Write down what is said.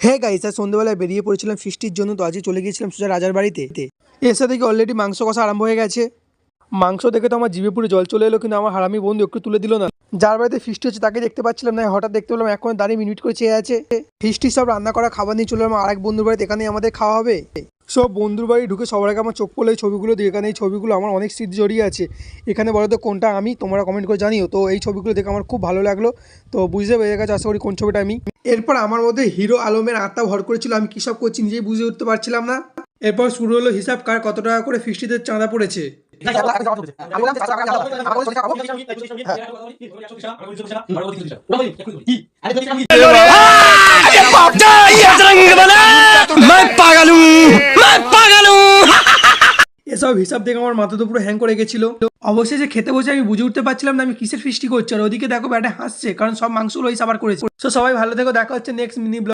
হ্যাঁ গাইস, আর সন্ধ্যাবেলায় বেরিয়ে পড়েছিলাম ফিস্টির জন্য। তো আজকে চলে গিয়েছিলাম সোজা রাজার বাড়িতে। এসে দেখি অলরেডি মাংস কষা আরম্ভ হয়ে গেছে। মাংস দেখে তো আমার জিভে পুরো জল চলে এলো, কিন্তু আমার হারামি বন্ধু একটু তুলে দিল না। যার বাড়িতে ফিস্টি হচ্ছে তাকে দেখতে পাচ্ছিলাম না, হঠাৎ দেখতে পেলাম এখন দাঁড়িয়ে মিনিট করে চেয়ে আছে। ফিস্টি সব রান্না করা খাবার নিয়ে চলে এলাম আরেক বন্ধুর বাড়িতে, এখানেই আমাদের খাওয়া হবে। সব বন্ধুর বাড়ি ঢুকে সবার আগে আমার চোখ পড়লো এই ছবিগুলো দিয়ে। এখানে এই ছবিগুলো আমার অনেক স্মৃতি জড়িয়ে আছে। এখানে বলো তো কোনটা আমি, তোমরা কমেন্ট করে জানিও। তো এই ছবিগুলো দেখে আমার খুব ভালো লাগলো। তো বুঝতে পেরে গেছে আশা করি কোন ছবিটা আমি। এরপর আমার মধ্যে হিরো আলমের আত্মা ভর করেছিল, আমি কী সব করছি নিজেই বুঝে উঠতে পারছিলাম না। এরপর শুরু হলো হিসাব, কার কত টাকা করে ফিস্টিতে চাঁদা পড়েছে। এসব হিসাব দেখে আমার মাথা তো পুরো হ্যাং করে গেছিল। অবশ্যই যে খেতে বসে আমি বুঝে উঠতে পারছিলাম না আমি কিসের ফিস্টি করছি। আর ওদিকে দেখো ব্যাটা হাসছে, কারণ সব মাংসগুলো হিসাব আর করেছে। তো সবাই ভালো থেকো, দেখা হচ্ছে নেক্সট মিনি ব্লগ।